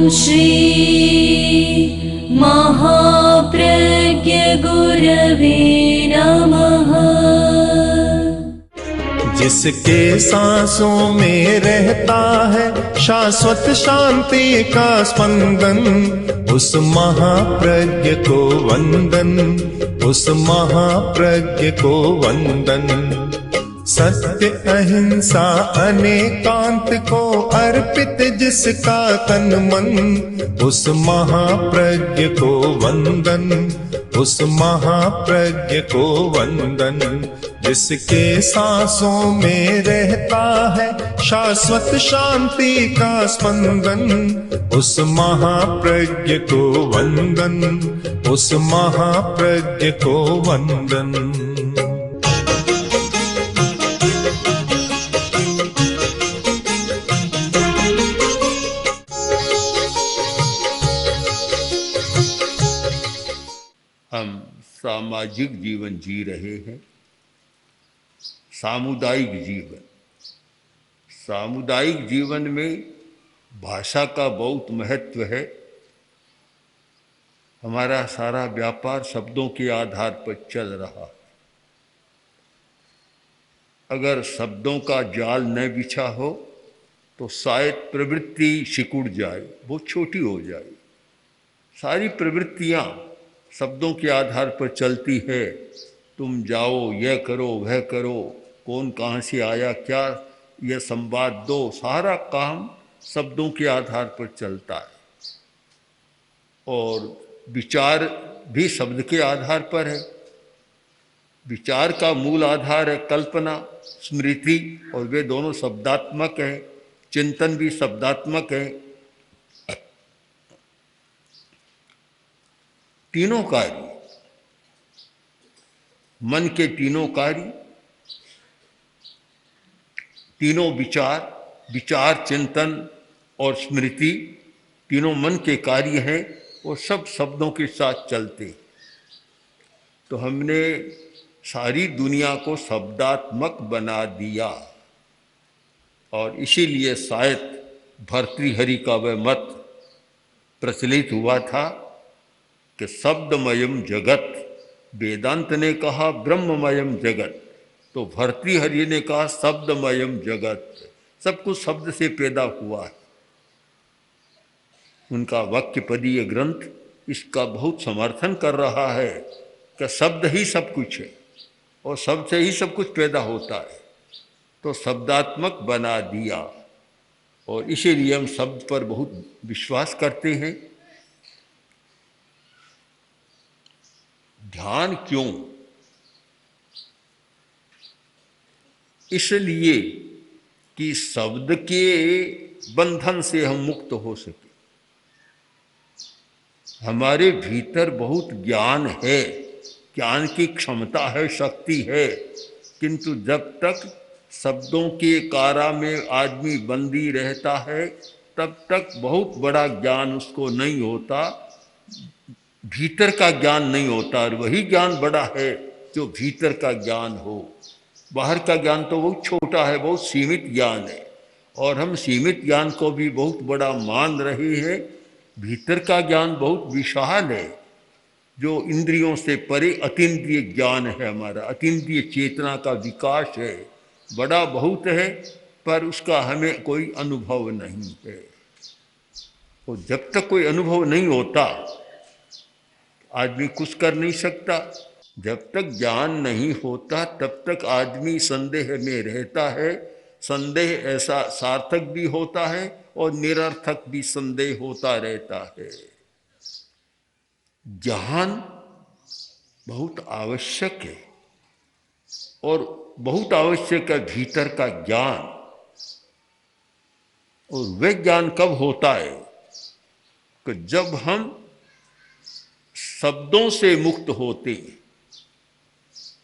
श्री महाप्रज्ञ गुरवे नमः। जिसके सांसों में रहता है शाश्वत शांति का स्पंदन, उस महाप्रज्ञ को वंदन, उस महाप्रज्ञ को वंदन। सत्य अहिंसा अनेकांत को अर्पित जिसका तन मन, उस महाप्रज्ञ को वंदन, उस महाप्रज्ञ को वंदन। जिसके सांसों में रहता है शाश्वत शांति का स्पंदन, उस महाप्रज्ञ को वंदन, उस महाप्रज्ञ को वंदन। हम सामाजिक जीवन जी रहे हैं, सामुदायिक जीवन। सामुदायिक जीवन में भाषा का बहुत महत्व है। हमारा सारा व्यापार शब्दों के आधार पर चल रहा है। अगर शब्दों का जाल न बिछा हो तो शायद प्रवृत्ति सिकुड़ जाए, बहुत छोटी हो जाए। सारी प्रवृत्तियाँ शब्दों के आधार पर चलती है। तुम जाओ, यह करो, वह करो, कौन कहाँ से आया, क्या यह संवाद दो, सारा काम शब्दों के आधार पर चलता है। और विचार भी शब्द के आधार पर है। विचार का मूल आधार है कल्पना, स्मृति, और वे दोनों शब्दात्मक हैं। चिंतन भी शब्दात्मक है। तीनों कार्य, मन के तीनों कार्य, तीनों विचार, विचार, चिंतन और स्मृति, तीनों मन के कार्य हैं और सब शब्दों के साथ चलते। तो हमने सारी दुनिया को शब्दात्मक बना दिया और इसीलिए शायद भर्तृहरि का वह मत प्रचलित हुआ था कि शब्दमयम जगत। वेदांत ने कहा ब्रह्ममयम जगत, तो भर्तृहरि ने कहा शब्दमयम जगत। सब कुछ शब्द से पैदा हुआ है। उनका वाक्यपदीय ग्रंथ इसका बहुत समर्थन कर रहा है कि शब्द ही सब कुछ है और शब्द से ही सब कुछ पैदा होता है। तो शब्दात्मक बना दिया और इसीलिए हम शब्द पर बहुत विश्वास करते हैं। ध्यान क्यों? इसलिए कि शब्द के बंधन से हम मुक्त हो सके। हमारे भीतर बहुत ज्ञान है, ज्ञान की क्षमता है, शक्ति है, किंतु जब तक शब्दों के कारा में आदमी बंदी रहता है तब तक बहुत बड़ा ज्ञान उसको नहीं होता, भीतर का ज्ञान नहीं होता। और वही ज्ञान बड़ा है जो भीतर का ज्ञान हो। बाहर का ज्ञान तो बहुत छोटा है, बहुत सीमित ज्ञान है और हम सीमित ज्ञान को भी बहुत बड़ा मान रहे हैं। भीतर का ज्ञान बहुत विशाल है, जो इंद्रियों से परे अतीन्द्रिय ज्ञान है। हमारा अतीन्द्रिय चेतना का विकास है, बड़ा बहुत है, पर उसका हमें कोई अनुभव नहीं है। और जब तक कोई अनुभव नहीं होता आदमी कुछ कर नहीं सकता। जब तक ज्ञान नहीं होता तब तक आदमी संदेह में रहता है। संदेह ऐसा सार्थक भी होता है और निरर्थक भी संदेह होता रहता है। ज्ञान बहुत आवश्यक है और बहुत आवश्यक है भीतर का ज्ञान। और वह ज्ञान कब होता है कि जब हम शब्दों से मुक्त होते हैं।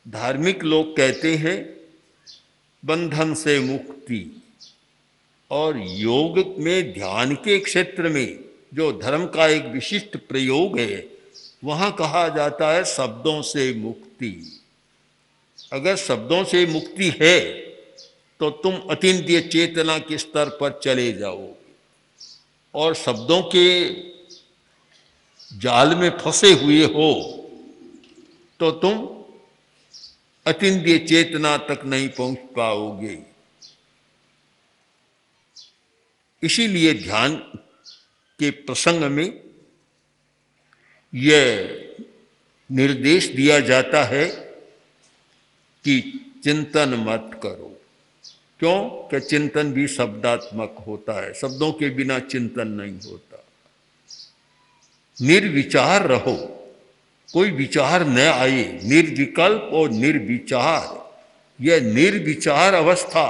धार्मिक लोग कहते हैं बंधन से मुक्ति, और योग में ध्यान के क्षेत्र में जो धर्म का एक विशिष्ट प्रयोग है वहाँ कहा जाता है शब्दों से मुक्ति। अगर शब्दों से मुक्ति है तो तुम अतीन्द्रिय चेतना के स्तर पर चले जाओ। और शब्दों के जाल में फंसे हुए हो तो तुम अतीन्द्रिय चेतना तक नहीं पहुंच पाओगे। इसीलिए ध्यान के प्रसंग में यह निर्देश दिया जाता है कि चिंतन मत करो। क्यों? कि चिंतन भी शब्दात्मक होता है, शब्दों के बिना चिंतन नहीं होता। निर्विचार रहो, कोई विचार न आए, निर्विकल्प और निर्विचार। यह निर्विचार अवस्था,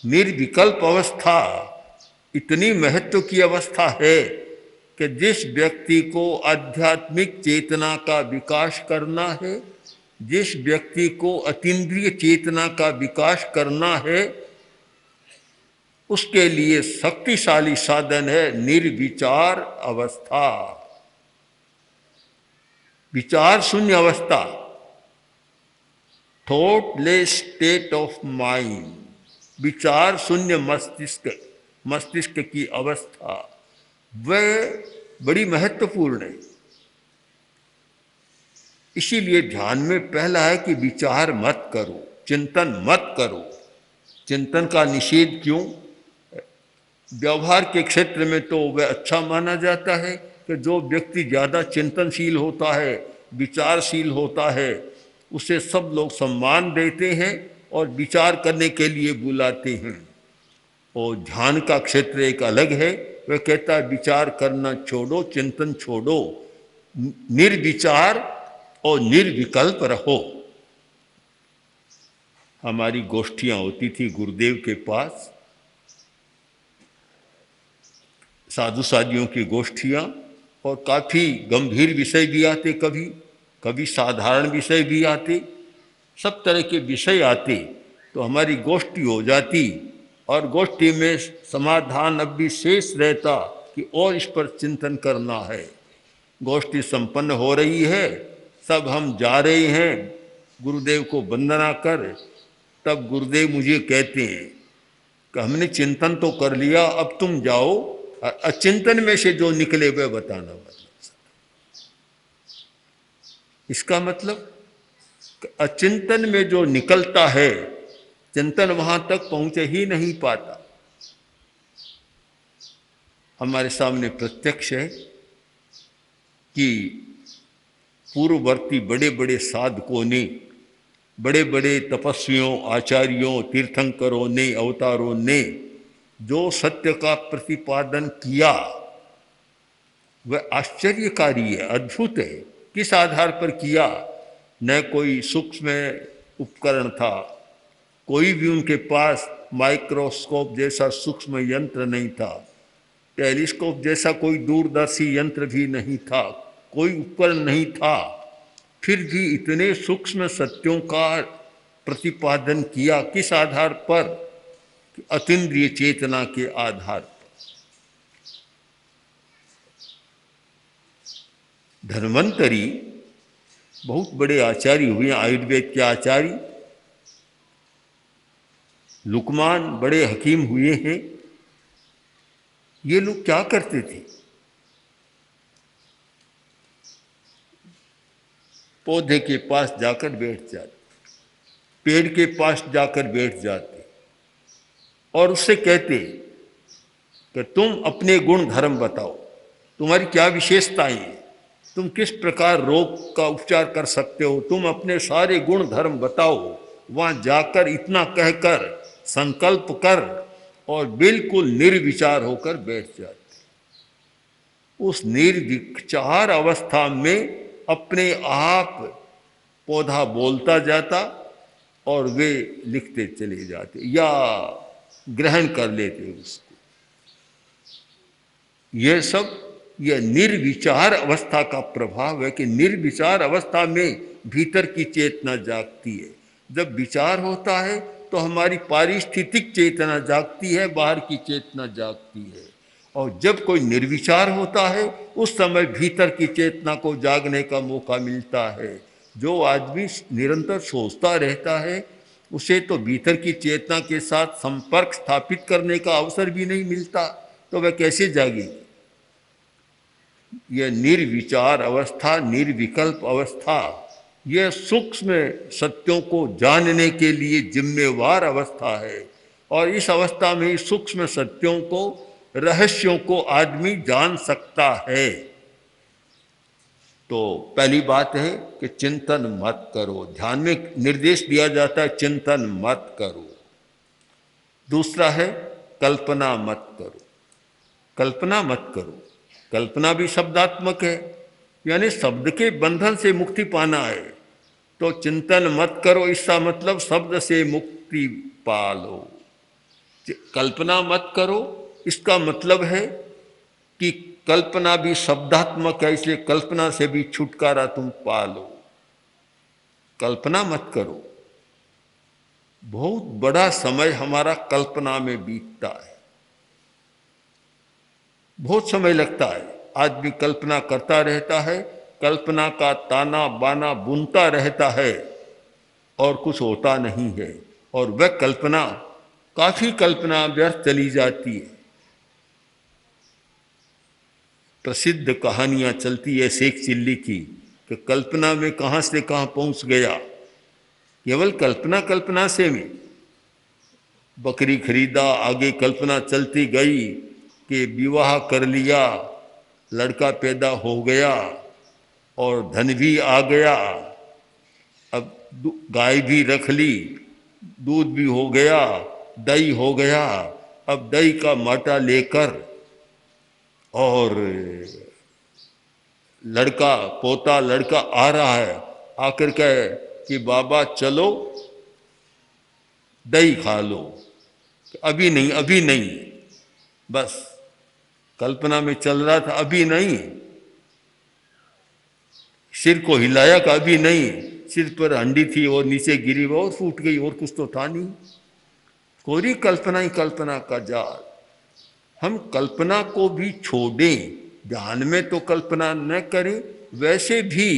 निर्विकल्प अवस्था इतनी महत्व की अवस्था है कि जिस व्यक्ति को आध्यात्मिक चेतना का विकास करना है, जिस व्यक्ति को अतीन्द्रिय चेतना का विकास करना है, उसके लिए शक्तिशाली साधन है निर्विचार अवस्था, विचार शून्य अवस्था, थॉटलेस स्टेट ऑफ माइंड, विचार शून्य मस्तिष्क की अवस्था, वह बड़ी महत्वपूर्ण है। इसीलिए ध्यान में पहला है कि विचार मत करो, चिंतन मत करो। चिंतन का निषेध क्यों? व्यवहार के क्षेत्र में तो वह अच्छा माना जाता है कि जो व्यक्ति ज़्यादा चिंतनशील होता है, विचारशील होता है, उसे सब लोग सम्मान देते हैं और विचार करने के लिए बुलाते हैं। और ध्यान का क्षेत्र एक अलग है, वह कहता है विचार करना छोड़ो, चिंतन छोड़ो, निर्विचार और निर्विकल्प रहो। हमारी गोष्ठियां होती थी गुरुदेव के पास, साधु साधियों की गोष्ठियां, और काफ़ी गंभीर विषय भी आते, कभी कभी साधारण विषय भी आते, सब तरह के विषय आते। तो हमारी गोष्ठी हो जाती और गोष्ठी में समाधान अब भी शेष रहता कि और इस पर चिंतन करना है। गोष्ठी संपन्न हो रही है, सब हम जा रहे हैं गुरुदेव को वंदना कर, तब गुरुदेव मुझे कहते हैं कि हमने चिंतन तो कर लिया, अब तुम जाओ और अचिंतन में से जो निकले वह बताना। इसका मतलब अचिंतन में जो निकलता है, चिंतन वहां तक पहुंच ही नहीं पाता। हमारे सामने प्रत्यक्ष है कि पूर्ववर्ती बड़े बड़े साधकों ने, बड़े बड़े तपस्वियों, आचार्यों, तीर्थंकरों ने, अवतारों ने जो सत्य का प्रतिपादन किया वह आश्चर्यकारी है, अद्भुत है। किस आधार पर किया? न कोई सूक्ष्म उपकरण था, कोई भी उनके पास माइक्रोस्कोप जैसा सूक्ष्म यंत्र नहीं था, टेलीस्कोप जैसा कोई दूरदर्शी यंत्र भी नहीं था, कोई उपकरण नहीं था, फिर भी इतने सूक्ष्म सत्यों का प्रतिपादन किया। किस आधार पर? अतीन्द्रिय चेतना के आधार पर। धन्वंतरी बहुत बड़े आचार्य हुए, आयुर्वेद के आचार्य, लुकमान बड़े हकीम हुए हैं। ये लोग क्या करते थे? पौधे के पास जाकर बैठ जाते, पेड़ के पास जाकर बैठ जाते और उससे कहते कि तुम अपने गुण धर्म बताओ, तुम्हारी क्या विशेषताएं हैं, तुम किस प्रकार रोग का उपचार कर सकते हो, तुम अपने सारे गुण धर्म बताओ। वहां जाकर इतना कहकर संकल्प कर और बिल्कुल निर्विचार होकर बैठ जाते। उस निर्विचार अवस्था में अपने आप पौधा बोलता जाता और वे लिखते चले जाते या ग्रहण कर लेते उसको। यह सब यह निर्विचार अवस्था का प्रभाव है कि निर्विचार अवस्था में भीतर की चेतना जागती है। जब विचार होता है तो हमारी पारिस्थितिक चेतना जागती है, बाहर की चेतना जागती है। और जब कोई निर्विचार होता है उस समय भीतर की चेतना को जागने का मौका मिलता है। जो आदमी निरंतर सोचता रहता है उसे तो भीतर की चेतना के साथ संपर्क स्थापित करने का अवसर भी नहीं मिलता, तो वह कैसे जागेगी? यह निर्विचार अवस्था, निर्विकल्प अवस्था, यह सूक्ष्म सत्यों को जानने के लिए जिम्मेवार अवस्था है। और इस अवस्था में सूक्ष्म सत्यों को, रहस्यों को आदमी जान सकता है। तो पहली बात है कि चिंतन मत करो। ध्यान में निर्देश दिया जाता है चिंतन मत करो। दूसरा है कल्पना मत करो। कल्पना मत करो। कल्पना भी शब्दात्मक है, यानी शब्द के बंधन से मुक्ति पाना है। तो चिंतन मत करो, इसका मतलब शब्द से मुक्ति पालो। कल्पना मत करो, इसका मतलब है कि कल्पना भी शब्दात्मक है, इसलिए कल्पना से भी छुटकारा तुम पालो। कल्पना मत करो। बहुत बड़ा समय हमारा कल्पना में बीतता है, बहुत समय लगता है। आदमी कल्पना करता रहता है, कल्पना का ताना बाना बुनता रहता है और कुछ होता नहीं है। और वह कल्पना, काफी कल्पना व्यर्थ चली जाती है। प्रसिद्ध कहानियां चलती है शेख चिल्ली की कि कल्पना में कहाँ से कहाँ पहुँच गया। केवल कल्पना कल्पना से में बकरी खरीदा, आगे कल्पना चलती गई कि विवाह कर लिया, लड़का पैदा हो गया और धन भी आ गया, अब गाय भी रख ली, दूध भी हो गया, दही हो गया। अब दही का माटा लेकर और लड़का, पोता लड़का आ रहा है, आकर कहे कि बाबा चलो दही खा लो। अभी नहीं, अभी नहीं। बस कल्पना में चल रहा था, अभी नहीं। सिर को हिलाया कि अभी नहीं। सिर पर हंडी थी और नीचे गिरी और फूट गई, और कुछ तो था नहीं। कोरी कल्पना ही कल्पना का जाल। हम कल्पना को भी छोड़ें, ध्यान में तो कल्पना न करें, वैसे भी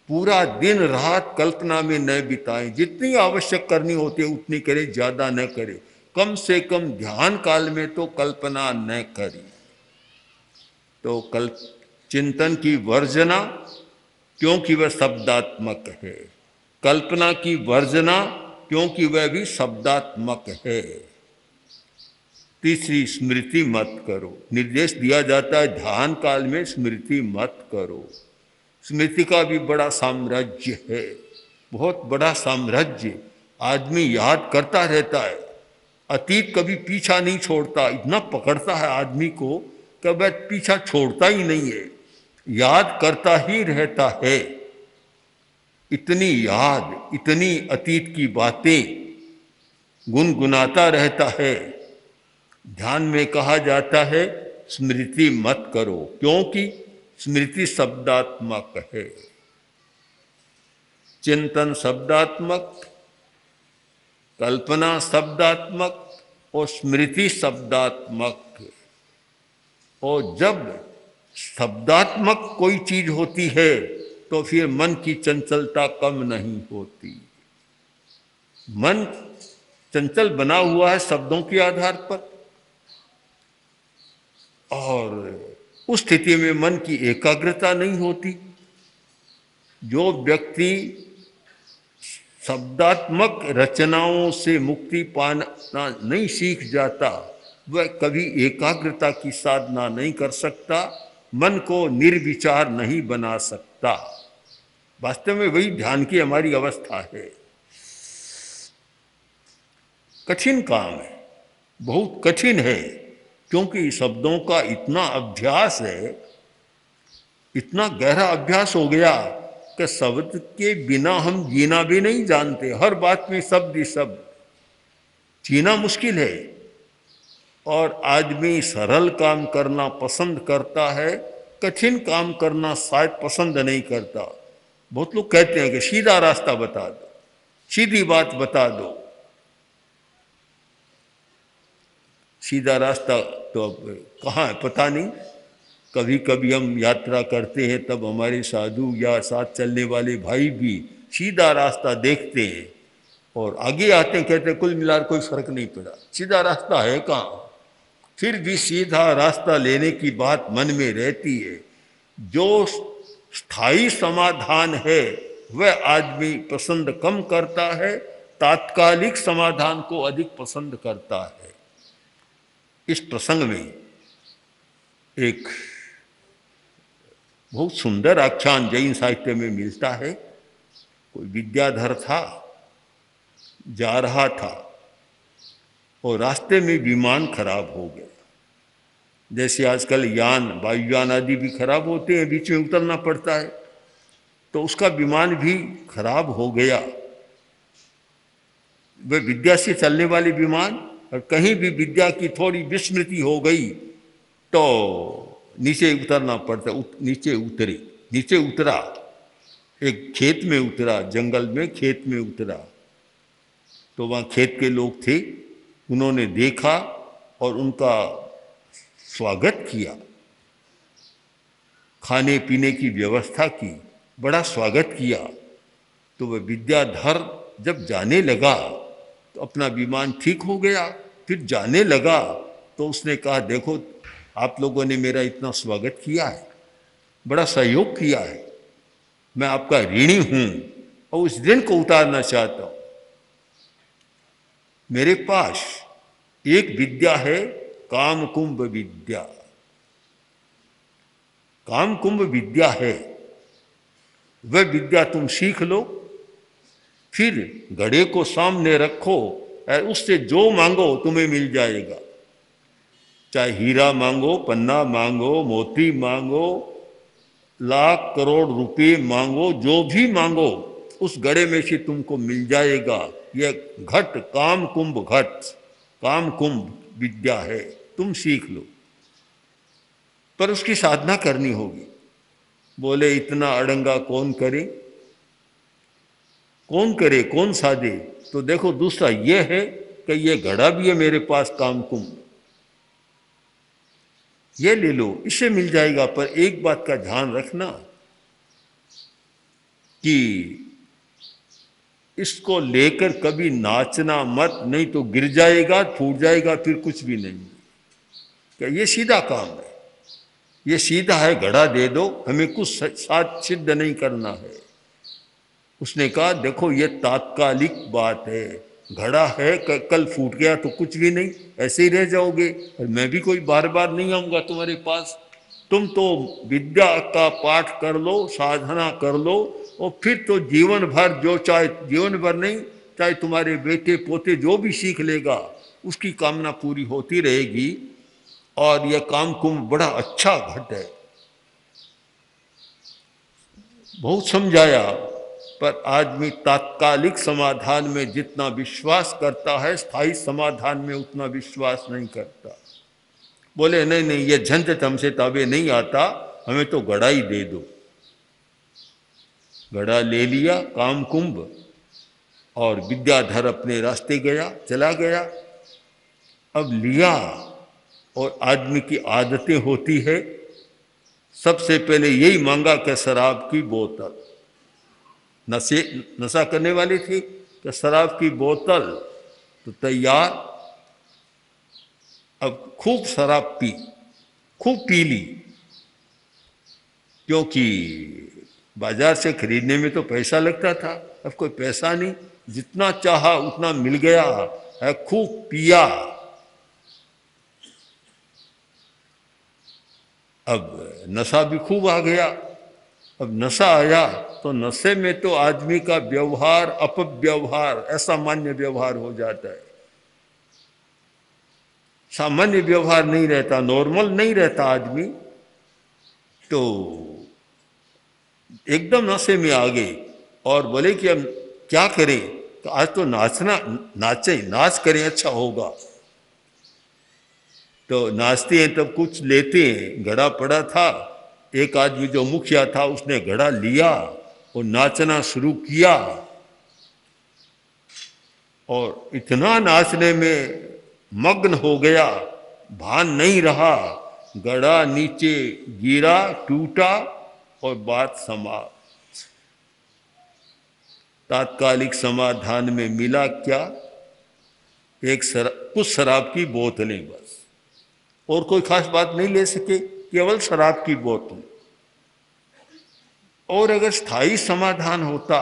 पूरा दिन रात कल्पना में न बिताएं। जितनी आवश्यक करनी होती है उतनी करें, ज्यादा न करें। कम से कम ध्यान काल में तो कल्पना न करें। तो चिंतन की वर्जना, क्योंकि वह शब्दात्मक है। कल्पना की वर्जना, क्योंकि वह भी शब्दात्मक है। तीसरी, स्मृति मत करो। निर्देश दिया जाता है ध्यान काल में स्मृति मत करो। स्मृति का भी बड़ा साम्राज्य है, बहुत बड़ा साम्राज्य। आदमी याद करता रहता है, अतीत कभी पीछा नहीं छोड़ता। इतना पकड़ता है आदमी को कि वह पीछा छोड़ता ही नहीं है, याद करता ही रहता है। इतनी याद, इतनी अतीत की बातें गुनगुनाता रहता है। ध्यान में कहा जाता है स्मृति मत करो, क्योंकि स्मृति शब्दात्मक है। चिंतन शब्दात्मक, कल्पना शब्दात्मक और स्मृति शब्दात्मक। और जब शब्दात्मक कोई चीज होती है तो फिर मन की चंचलता कम नहीं होती। मन चंचल बना हुआ है शब्दों के आधार पर, और उस स्थिति में मन की एकाग्रता नहीं होती। जो व्यक्ति शब्दात्मक रचनाओं से मुक्ति पाना नहीं सीख जाता, वह कभी एकाग्रता की साधना नहीं कर सकता, मन को निर्विचार नहीं बना सकता। वास्तव में वही ध्यान की हमारी अवस्था है। कठिन काम है, बहुत कठिन है, क्योंकि शब्दों का इतना अभ्यास है, इतना गहरा अभ्यास हो गया कि शब्द के बिना हम जीना भी नहीं जानते। हर बात में शब्द ही शब्द, जीना मुश्किल है। और आदमी सरल काम करना पसंद करता है, कठिन काम करना शायद पसंद नहीं करता। बहुत लोग कहते हैं कि सीधा रास्ता बता दो, सीधी बात बता दो। सीधा रास्ता तो अब कहाँ है पता नहीं। कभी कभी हम यात्रा करते हैं तब हमारे साधु या साथ चलने वाले भाई भी सीधा रास्ता देखते हैं और आगे आते हैं, कहते हैं कुल मिलाकर कोई फर्क नहीं पड़ा, सीधा रास्ता है कहाँ। फिर भी सीधा रास्ता लेने की बात मन में रहती है। जो स्थायी समाधान है वह आदमी पसंद कम करता है, तात्कालिक समाधान को अधिक पसंद करता है। इस प्रसंग में एक बहुत सुंदर आख्यान जैन साहित्य में मिलता है। कोई विद्याधर था, जा रहा था और रास्ते में विमान खराब हो गया। जैसे आजकल यान, वायुयान आदि भी खराब होते हैं, बीच में उतरना पड़ता है, तो उसका विमान भी खराब हो गया। वह विद्या से चलने वाले विमान, और कहीं भी विद्या की थोड़ी विस्मृति हो गई तो नीचे उतरना पड़ता। नीचे उतरा, एक खेत में उतरा, जंगल में खेत में उतरा। तो वहाँ खेत के लोग थे, उन्होंने देखा और उनका स्वागत किया, खाने पीने की व्यवस्था की, बड़ा स्वागत किया। तो वह विद्याधर जब जाने लगा तो अपना विमान ठीक हो गया। फिर जाने लगा तो उसने कहा, देखो आप लोगों ने मेरा इतना स्वागत किया है, बड़ा सहयोग किया है, मैं आपका ऋणी हूं और उस ऋण को उतारना चाहता हूं। मेरे पास एक विद्या है, काम कुंभ विद्या। काम कुंभ विद्या है, वह विद्या तुम सीख लो, फिर घड़े को सामने रखो और उससे जो मांगो तुम्हें मिल जाएगा। चाहे हीरा मांगो, पन्ना मांगो, मोती मांगो, लाख करोड़ रुपए मांगो, जो भी मांगो उस घड़े में से तुमको मिल जाएगा। यह घट, काम कुंभ घट, काम कुंभ विद्या है, तुम सीख लो, पर उसकी साधना करनी होगी। बोले इतना अड़ंगा कौन करे, कौन करे, कौन साधे? तो देखो दूसरा यह है कि यह घड़ा भी है मेरे पास, काम कुंभ, ये ले लो, इससे मिल जाएगा। पर एक बात का ध्यान रखना कि इसको लेकर कभी नाचना मत, नहीं तो गिर जाएगा, फूट जाएगा, फिर कुछ भी नहीं। क्या ये सीधा काम है, ये सीधा है, घड़ा दे दो, हमें कुछ साथ सिद्ध नहीं करना है। उसने कहा देखो ये तात्कालिक बात है, घड़ा है, कल फूट गया तो कुछ भी नहीं, ऐसे ही रह जाओगे, और मैं भी कोई बार बार नहीं आऊँगा तुम्हारे पास। तुम तो विद्या का पाठ कर लो, साधना कर लो, और फिर तो जीवन भर, जो चाहे जीवन भर नहीं, चाहे तुम्हारे बेटे पोते जो भी सीख लेगा उसकी कामना पूरी होती रहेगी। और यह काम कुंभ बड़ा अच्छा घट है। बहुत समझाया, पर आदमी तात्कालिक समाधान में जितना विश्वास करता है, स्थायी समाधान में उतना विश्वास नहीं करता। बोले नहीं नहीं, ये झंझट हमसे ताबे नहीं आता, हमें तो घड़ा ही दे दो। घड़ा ले लिया, काम कुंभ, और विद्याधर अपने रास्ते गया, चला गया। अब लिया, और आदमी की आदतें होती है, सबसे पहले यही मांगा कि शराब की बोतल। नशा करने वाली थी कि शराब की बोतल, तो तैयार। अब खूब शराब पी, खूब पी ली, क्योंकि बाजार से खरीदने में तो पैसा लगता था, अब कोई पैसा नहीं, जितना चाहा उतना मिल गया, खूब पिया। अब नशा भी खूब आ गया। अब नशा आया तो नशे में तो आदमी का व्यवहार अपव्यवहार, असामान्य व्यवहार हो जाता है। सामान्य व्यवहार नहीं रहता, नॉर्मल नहीं रहता आदमी। तो एकदम नशे में आ गए और बोले कि हम क्या करें, तो आज तो नाचे, नाच करें, अच्छा होगा। तो नाचते हैं तब कुछ लेते हैं, घड़ा पड़ा था, एक आदमी जो मुखिया था उसने घड़ा लिया और नाचना शुरू किया, और इतना नाचने में मग्न हो गया, भान नहीं रहा, घड़ा नीचे गिरा, टूटा और बात समाप्त। तात्कालिक समाधान में मिला क्या? कुछ शराब की बोतलें बस। और कोई खास बात नहीं ले सके, केवल शराब की बोतल। और अगर स्थायी समाधान होता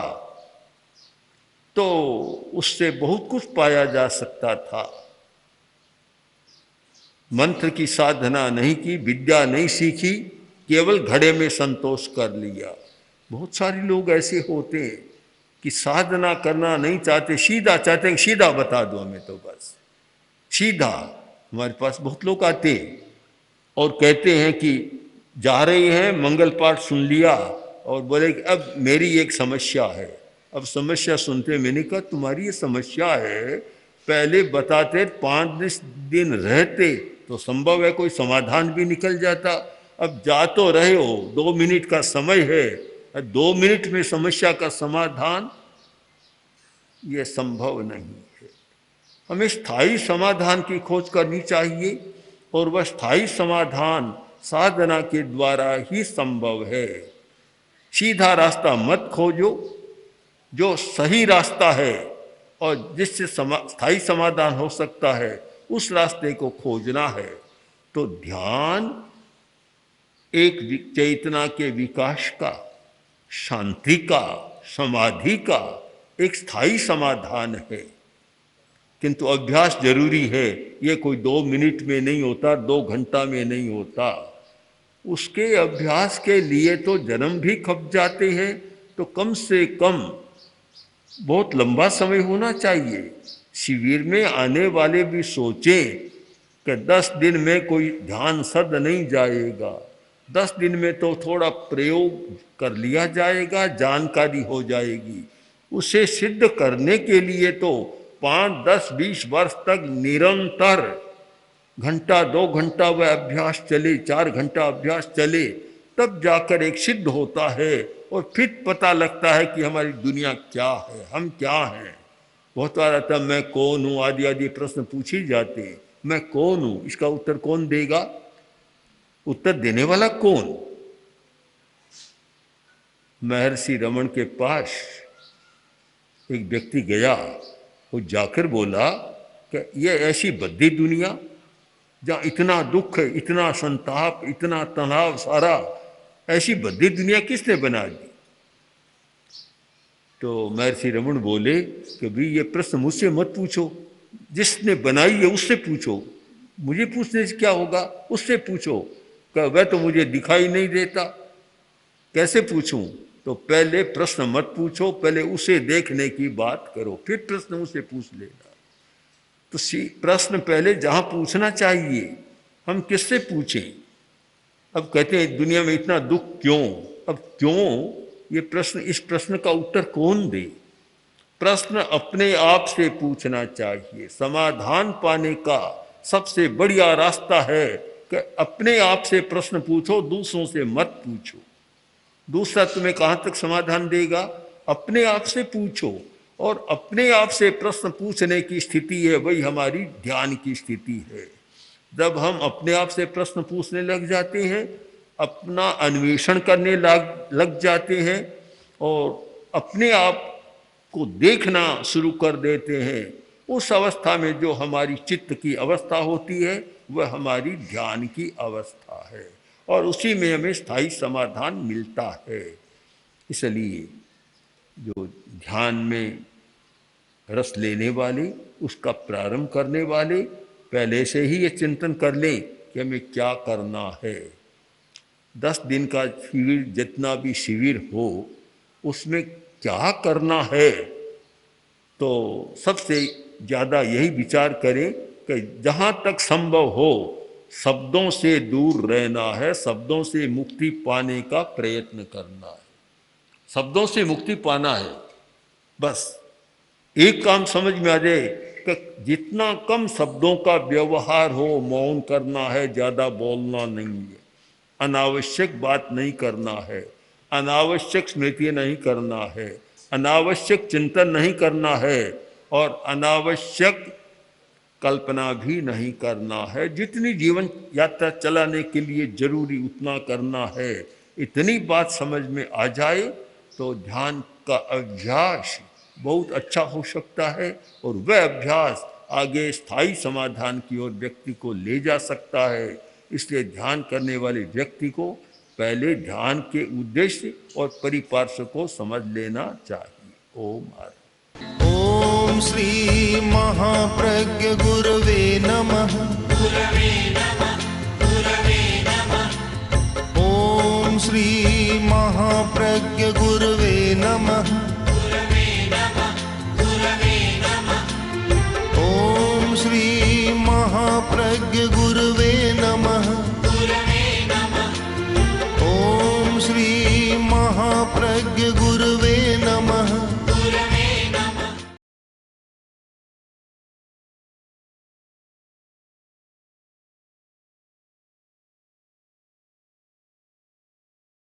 तो उससे बहुत कुछ पाया जा सकता था। मंत्र की साधना नहीं की, विद्या नहीं सीखी, केवल घड़े में संतोष कर लिया। बहुत सारे लोग ऐसे होते हैं कि साधना करना नहीं चाहते, सीधा चाहते हैं, सीधा बता दो हमें तो बस सीधा। हमारे पास बहुत लोग आते हैं और कहते हैं कि जा रहे हैं, मंगल पाठ सुन लिया और बोले कि अब मेरी एक समस्या है। अब समस्या सुनते मैंने कहा तुम्हारी ये समस्या है, पहले बताते 5 दिन रहते तो संभव है कोई समाधान भी निकल जाता। अब जा तो रहे हो, 2 मिनट का समय है, 2 मिनट में समस्या का समाधान ये संभव नहीं है। हमें स्थायी समाधान की खोज करनी चाहिए और वह स्थायी समाधान साधना के द्वारा ही संभव है। सीधा रास्ता मत खोजो, जो सही रास्ता है और जिससे स्थायी समाधान हो सकता है उस रास्ते को खोजना है। तो ध्यान एक चेतना के विकास का, शांति का, समाधि का एक स्थायी समाधान है। किंतु अभ्यास जरूरी है। ये कोई 2 मिनट में नहीं होता, 2 घंटा में नहीं होता। उसके अभ्यास के लिए तो जन्म भी खप जाते हैं। तो कम से कम बहुत लंबा समय होना चाहिए। शिविर में आने वाले भी सोचें कि 10 दिन में कोई ध्यान सद नहीं जाएगा, 10 दिन में तो थोड़ा प्रयोग कर लिया जाएगा, जानकारी हो जाएगी। उसे सिद्ध करने के लिए तो 5, 10, 20 वर्ष तक निरंतर घंटा 2 घंटा वह अभ्यास चले, 4 घंटा अभ्यास चले, तब जाकर एक सिद्ध होता है और फिर पता लगता है कि हमारी दुनिया क्या है, हम क्या हैं। बहुत बार आता मैं कौन हूँ आदि आदि प्रश्न पूछे जाते हैं। मैं कौन हूँ, इसका उत्तर कौन देगा? उत्तर देने वाला कौन? महर्षि रमन के पास एक व्यक्ति गया, वो जाकर बोला कि ये ऐसी बद्दी दुनिया जहाँ इतना दुख है, इतना संताप, इतना तनाव सारा, ऐसी बद्दी दुनिया किसने बना दी? तो महर्षि रमन बोले कि भाई ये प्रश्न मुझसे मत पूछो, जिसने बनाई है उससे पूछो, मुझे पूछने से क्या होगा, उससे पूछो। कि वह तो मुझे दिखाई नहीं देता, कैसे पूछूं? तो पहले प्रश्न मत पूछो, पहले उसे देखने की बात करो, फिर प्रश्न उसे पूछ लेना। तो प्रश्न पहले जहां पूछना चाहिए, हम किससे पूछें? अब कहते हैं दुनिया में इतना दुख क्यों? अब क्यों ये प्रश्न, इस प्रश्न का उत्तर कौन दे? प्रश्न अपने आप से पूछना चाहिए। समाधान पाने का सबसे बढ़िया रास्ता है कि अपने आप से प्रश्न पूछो, दूसरों से मत पूछो। दूसरा तुम्हें कहाँ तक समाधान देगा? अपने आप से पूछो। और अपने आप से प्रश्न पूछने की स्थिति है, वही हमारी ध्यान की स्थिति है। जब हम अपने आप से प्रश्न पूछने लग जाते हैं, अपना अन्वेषण करने लग जाते हैं और अपने आप को देखना शुरू कर देते हैं, उस अवस्था में जो हमारी चित्त की अवस्था होती है वह हमारी ध्यान की अवस्था है और उसी में हमें स्थायी समाधान मिलता है। इसलिए जो ध्यान में रस लेने वाले, उसका प्रारंभ करने वाले पहले से ही ये चिंतन कर लें कि हमें क्या करना है। 10 दिन का शिविर, जितना भी शिविर हो, उसमें क्या करना है, तो सबसे ज़्यादा यही विचार करें कि जहाँ तक संभव हो शब्दों से दूर रहना है, शब्दों से मुक्ति पाने का प्रयत्न करना है। शब्दों से मुक्ति पाना है, बस एक काम समझ में आ जाए कि जितना कम शब्दों का व्यवहार हो, मौन करना है, ज़्यादा बोलना नहीं है, अनावश्यक बात नहीं करना है, अनावश्यक स्मृति नहीं करना है, अनावश्यक चिंतन नहीं करना है और अनावश्यक कल्पना भी नहीं करना है। जितनी जीवन यात्रा चलाने के लिए जरूरी उतना करना है। इतनी बात समझ में आ जाए तो ध्यान का अभ्यास बहुत अच्छा हो सकता है और वह अभ्यास आगे स्थायी समाधान की ओर व्यक्ति को ले जा सकता है। इसलिए ध्यान करने वाले व्यक्ति को पहले ध्यान के उद्देश्य और परिपार्श्व को समझ लेना चाहिए। ओम आर। ओम श्री महाप्रज्ञ गुरवे नमः। ओम श्री महाप्रज्ञ गुरवे नमः। ओम श्री महाप्रज्ञ गुरवे नमः। ओम श्री महाप्रज्ञ गुरवे नमः।